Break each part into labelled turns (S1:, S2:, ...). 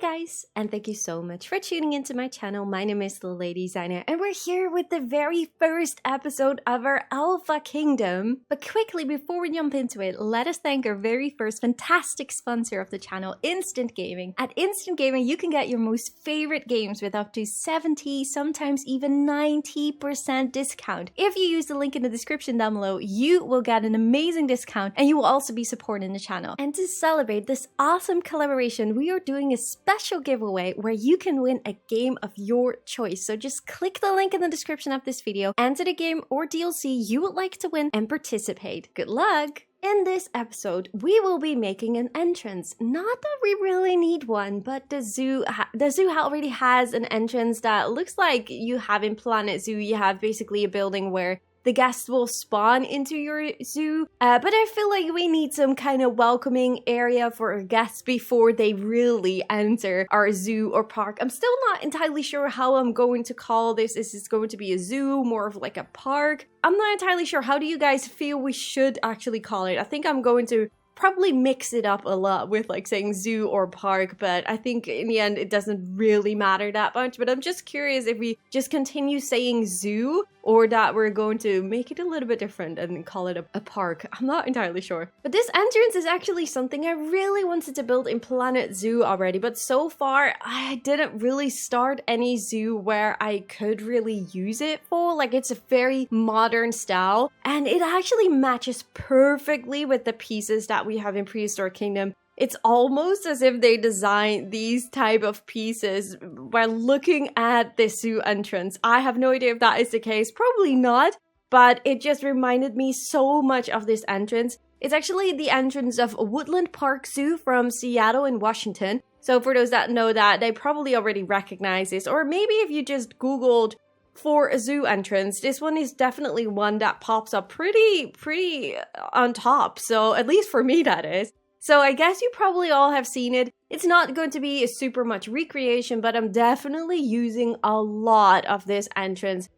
S1: Hey guys, and thank you so much for tuning into my channel. My name is the Lady Designer, and we're here with the very first episode of our Alpha Kingdom. But quickly, before we jump into it, let us thank our very first fantastic sponsor of the channel, Instant Gaming. At Instant Gaming, you can get your most favorite games with up to 70, sometimes even 90% discount. If you use the link in the description down below, you will get an amazing discount, and you will also be supporting the channel. And to celebrate this awesome collaboration, we are doing a special giveaway where you can win a game of your choice. So just click the link in the description of this video, enter the game or DLC you would like to win, and participate. Good luck! In this episode, we will be making an entrance. Not that we really need one, but the zoo already has an entrance that looks like you have in Planet Zoo. You have basically a building where the guests will spawn into your zoo, but I feel like we need some kind of welcoming area for our guests before they really enter our zoo or park. I'm still not entirely sure how I'm going to call this. Is this going to be a zoo, more of like a park? I'm not entirely sure. How do you guys feel we should actually call it? I think I'm going to probably mix it up a lot with like saying zoo or park, but I think in the end it doesn't really matter that much. But I'm just curious if we just continue saying zoo or that we're going to make it a little bit different and call it a park. I'm not entirely sure. But this entrance is actually something I really wanted to build in Planet Zoo already, but so far I didn't really start any zoo where I could really use it for. Like, it's a very modern style and it actually matches perfectly with the pieces that we have in Prehistoric Kingdom. It's almost as if they designed these type of pieces while looking at this zoo entrance. I have no idea if that is the case, probably not, but it just reminded me so much of this entrance. It's actually the entrance of Woodland Park Zoo from Seattle in Washington. So for those that know that, they probably already recognize this, or maybe if you just Googled for a zoo entrance, this one is definitely one that pops up pretty on top. So at least for me, that is. So I guess you probably all have seen it. It's not going to be a super much recreation, but I'm definitely using a lot of this entrance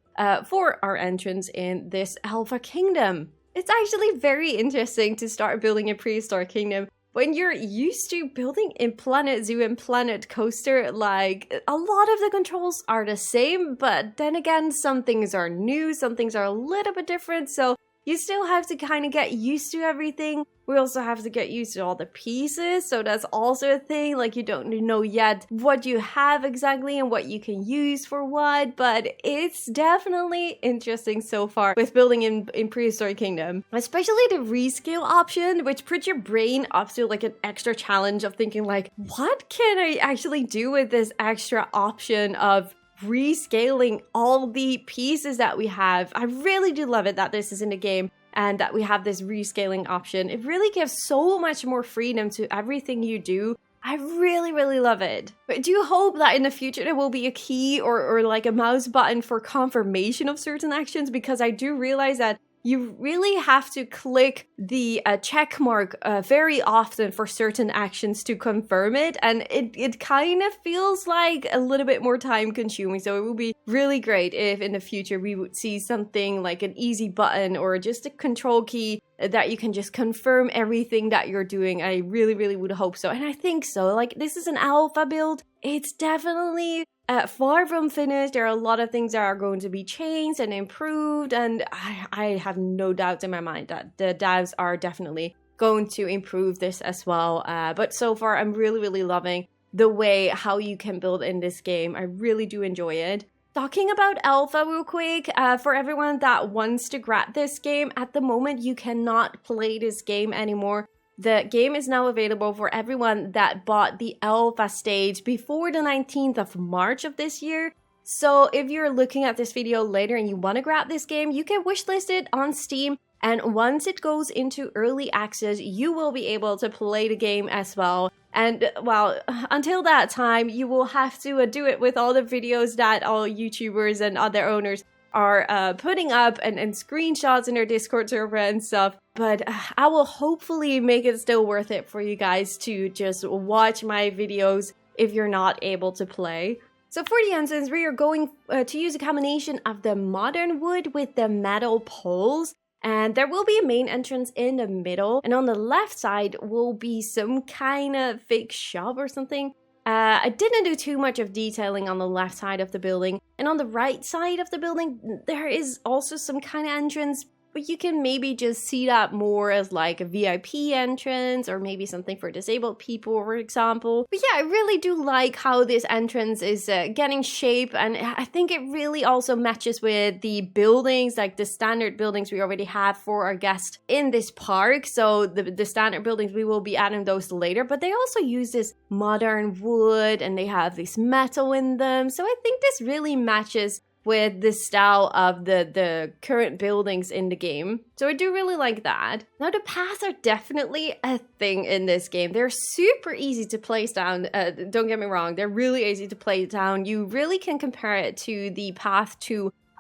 S1: for our entrance in this Alpha Kingdom. It's actually very interesting to start building a Prehistoric Kingdom when you're used to building in Planet Zoo and Planet Coaster. Like, a lot of the controls are the same, but then again, some things are new, some things are a little bit different, so you still have to kind of get used to everything. We also have to get used to all the pieces, so that's also a thing. Like, you don't know yet what you have exactly and what you can use for what, but it's definitely interesting so far with building in Prehistoric Kingdom. Especially the rescale option, which puts your brain up to like an extra challenge of thinking like, what can I actually do with this extra option of rescaling all the pieces that we have? I really do love it that this is in the game and that we have this rescaling option. It really gives so much more freedom to everything you do. I really love it. But I do hope that in the future there will be a key or like a mouse button for confirmation of certain actions, because I do realize that you really have to click the check mark very often for certain actions to confirm it, and it kind of feels like a little bit more time consuming. So it would be really great if in the future we would see something like an easy button or just a control key that you can just confirm everything that you're doing. I really would hope so, and I think so. Like, this is an alpha build. It's definitely far from finished. There are a lot of things that are going to be changed and improved, and I have no doubts in my mind that the devs are definitely going to improve this as well. But so far, I'm really loving the way how you can build in this game. I really do enjoy it. Talking about alpha real quick, for everyone that wants to grab this game, at the moment you cannot play this game anymore. The game is now available for everyone that bought the alpha stage before the 19th of March of this year. So if you're looking at this video later and you want to grab this game, you can wishlist it on Steam. And once it goes into early access, you will be able to play the game as well. And well, until that time, you will have to do it with all the videos that all YouTubers and other owners are putting up and screenshots in their Discord server and stuff. But I will hopefully make it still worth it for you guys to just watch my videos if you're not able to play. So for the entrance, we are going to use a combination of the modern wood with the metal poles. And there will be a main entrance in the middle, and on the left side will be some kind of fake shop or something. I didn't do too much of detailing on the left side of the building, and on the right side of the building, there is also some kind of entrance, but you can maybe just see that more as like a VIP entrance or maybe something for disabled people, for example. But yeah, I really do like how this entrance is getting shape, and I think it really also matches with the buildings, like the standard buildings we already have for our guests in this park. So the standard buildings, we will be adding those later, but they also use this modern wood and they have this metal in them. So I think this really matches with the style of the current buildings in the game. So I do really like that. Now the paths are definitely a thing in this game. They're super easy to place down. Don't get me wrong, they're really easy to place down. You really can compare it to the path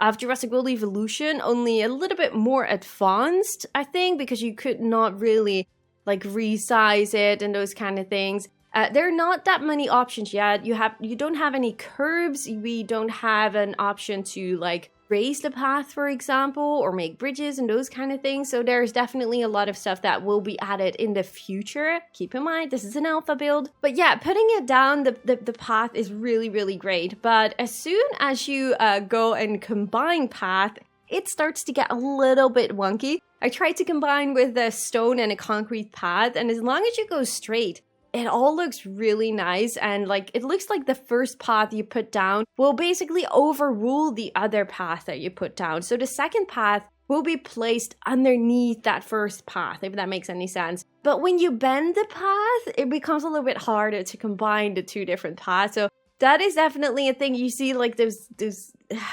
S1: of Jurassic World Evolution, only a little bit more advanced, I think, because you could not really like resize it and those kind of things. There are not that many options yet. You don't have any curbs. We don't have an option to like raise the path, for example, or make bridges and those kind of things. So there's definitely a lot of stuff that will be added in the future. Keep in mind, this is an alpha build. But yeah, putting it down, the path is really, really great. But as soon as you go and combine path, it starts to get a little bit wonky. I tried to combine with a stone and a concrete path, and as long as you go straight, it all looks really nice, and like it looks like the first path you put down will basically overrule the other path that you put down. So the second path will be placed underneath that first path, if that makes any sense. But when you bend the path, it becomes a little bit harder to combine the two different paths. So that is definitely a thing. You see like those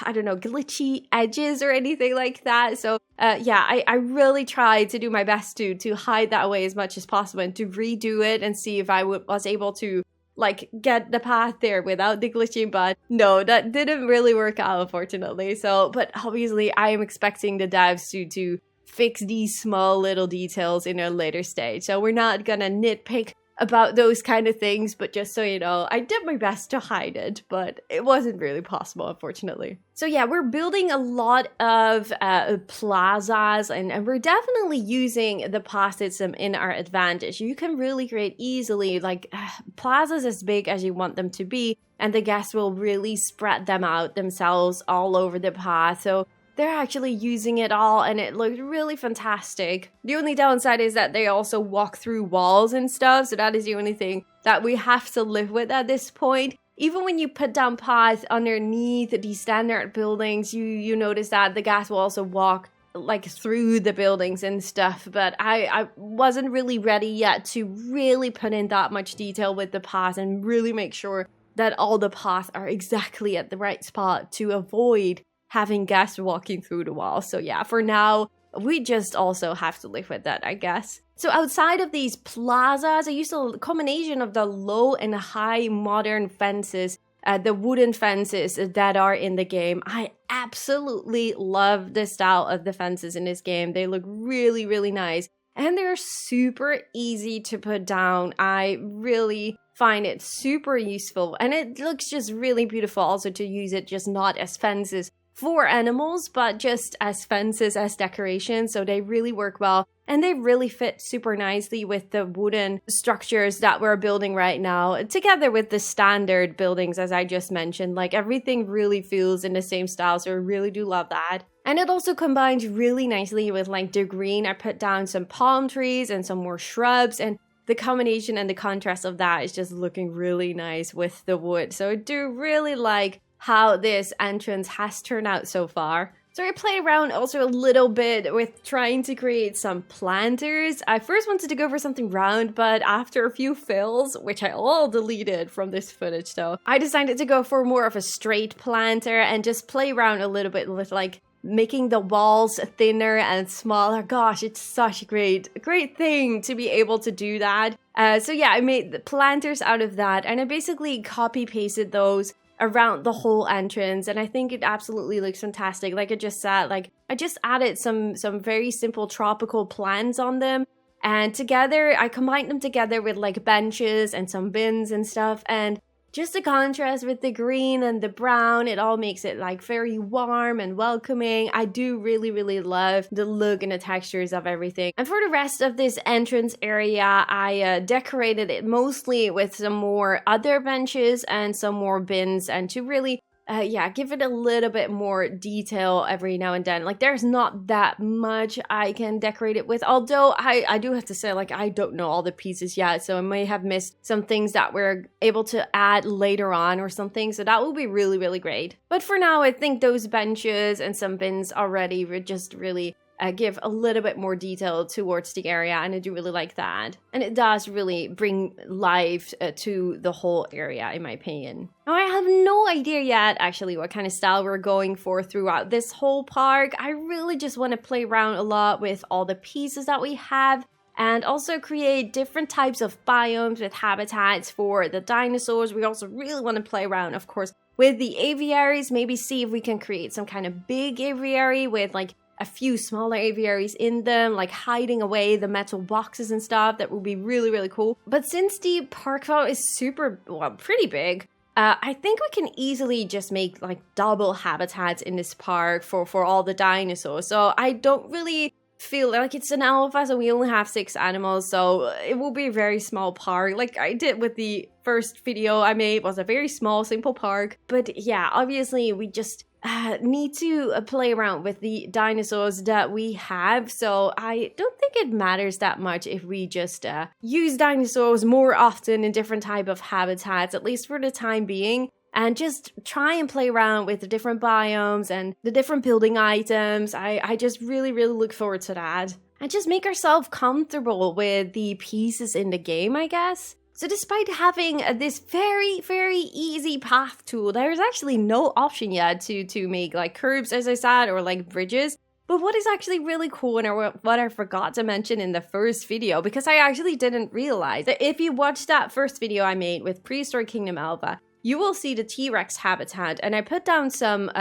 S1: I don't know, glitchy edges or anything like that. So yeah, I really tried to do my best to hide that away as much as possible and to redo it and see if I was able to like get the path there without the glitching, but no, that didn't really work out, unfortunately. So, but obviously I am expecting the devs to fix these small little details in a later stage. So we're not gonna nitpick about those kind of things, but just so you know, I did my best to hide it, but it wasn't really possible, unfortunately. So yeah, we're building a lot of plazas, and we're definitely using the path system in our advantage. You can really create easily like plazas as big as you want them to be, and the guests will really spread them out themselves all over the path. So they're actually using it all, and it looked really fantastic. The only downside is that they also walk through walls and stuff, so that is the only thing that we have to live with at this point. Even when you put down paths underneath these standard buildings, you notice that the guys will also walk like through the buildings and stuff, but I wasn't really ready yet to really put in that much detail with the paths and really make sure that all the paths are exactly at the right spot to avoid having guests walking through the wall. So yeah, for now, we just also have to live with that, I guess. So outside of these plazas, I used a combination of the low and high modern fences, the wooden fences that are in the game. I absolutely love the style of the fences in this game. They look really, really nice. And they're super easy to put down. I really find it super useful. And it looks just really beautiful also to use it just not as fences for animals, but just as fences, as decorations. So they really work well, and they really fit super nicely with the wooden structures that we're building right now, together with the standard buildings, as I just mentioned. Like everything really feels in the same style, so I really do love that. And it also combines really nicely with like the green. I put down some palm trees and some more shrubs, and the combination and the contrast of that is just looking really nice with the wood. So I do really like how this entrance has turned out so far. So I played around also a little bit with trying to create some planters. I first wanted to go for something round, but after a few fails, which I all deleted from this footage though, I decided to go for more of a straight planter and just play around a little bit with like making the walls thinner and smaller. Gosh, it's such a great thing to be able to do that. So yeah, I made the planters out of that, and I basically copy pasted those around the whole entrance, and I think it absolutely looks fantastic. Like I just said, like I just added some very simple tropical plants on them, and together I combined them together with like benches and some bins and stuff, and just the contrast with the green and the brown, it all makes it like very warm and welcoming. I do really love the look and the textures of everything. And for the rest of this entrance area, I decorated it mostly with some more other benches and some more bins, and to really give it a little bit more detail every now and then. Like, there's not that much I can decorate it with, although I do have to say, like, I don't know all the pieces yet, so I may have missed some things that we're able to add later on or something, so that will be really great. But for now, I think those benches and some bins already would just really give a little bit more detail towards the area, and I do really like that. And it does really bring life to the whole area, in my opinion. Now, I have no idea yet, actually, what kind of style we're going for throughout this whole park. I really just want to play around a lot with all the pieces that we have, and also create different types of biomes with habitats for the dinosaurs. We also really want to play around, of course, with the aviaries. Maybe see if we can create some kind of big aviary with, like, a few smaller aviaries in them, like hiding away the metal boxes and stuff. That would be really cool. But since the park file is pretty big, I think we can easily just make like double habitats in this park for all the dinosaurs. So I don't really feel like it's an alpha, so we only have 6 animals, so it will be a very small park. Like I did with the first video I made, was a very small, simple park. But yeah, obviously we just need to play around with the dinosaurs that we have, so I don't think it matters that much if we just use dinosaurs more often in different type of habitats, at least for the time being, and just try and play around with the different biomes and the different building items. I just really look forward to that, and just make ourselves comfortable with the pieces in the game, I guess. So despite having this very easy path tool, there's actually no option yet to make like curbs, as I said, or like bridges. But what is actually really cool, and what I forgot to mention in the first video, because I actually didn't realize that if you watch that first video I made with Prehistoric Kingdom Alpha, you will see the T-Rex habitat, and I put down some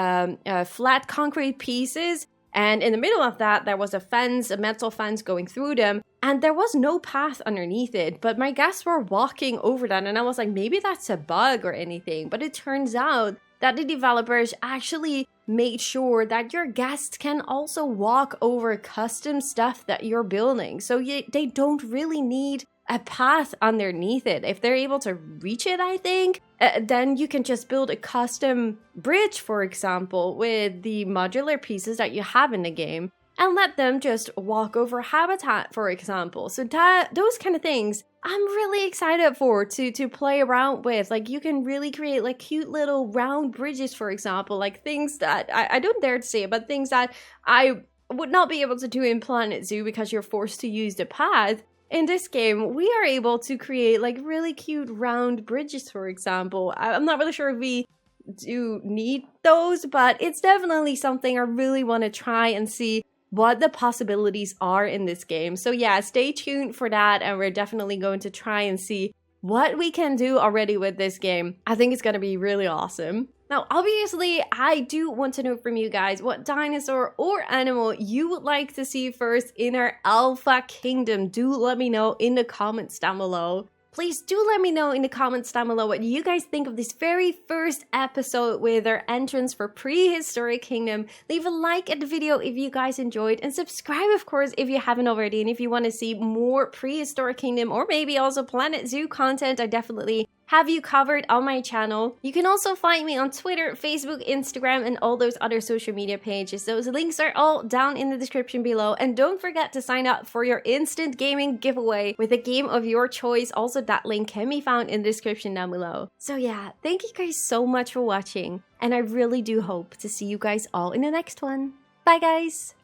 S1: flat concrete pieces, and in the middle of that there was a fence, a metal fence going through them, and there was no path underneath it, but my guests were walking over that, and I was like, maybe that's a bug or anything. But it turns out that the developers actually made sure that your guests can also walk over custom stuff that you're building, so they don't really need a path underneath it. If they're able to reach it, I think, then you can just build a custom bridge, for example, with the modular pieces that you have in the game, and let them just walk over habitat, for example. So those kind of things I'm really excited for to play around with. Like, you can really create like cute little round bridges, for example, like things that I don't dare to say, but things that I would not be able to do in Planet Zoo because you're forced to use the path. In this game, we are able to create like really cute round bridges, for example. I'm not really sure if we do need those, but it's definitely something I really want to try and see what the possibilities are in this game. So yeah, stay tuned for that, and we're definitely going to try and see what we can do already with this game. I think it's going to be really awesome. Now, obviously, I do want to know from you guys what dinosaur or animal you would like to see first in our Alpha Kingdom. Do let me know in the comments down below. Please do let me know in the comments down below what you guys think of this very first episode with our entrance for Prehistoric Kingdom. Leave a like at the video if you guys enjoyed, and subscribe, of course, if you haven't already. And if you want to see more Prehistoric Kingdom or maybe also Planet Zoo content, I definitely have you covered on my channel. You can also find me on Twitter, Facebook, Instagram, and all those other social media pages. Those links are all down in the description below. And don't forget to sign up for your instant gaming giveaway with a game of your choice. Also, that link can be found in the description down below. So yeah, thank you guys so much for watching, and I really do hope to see you guys all in the next one. Bye guys!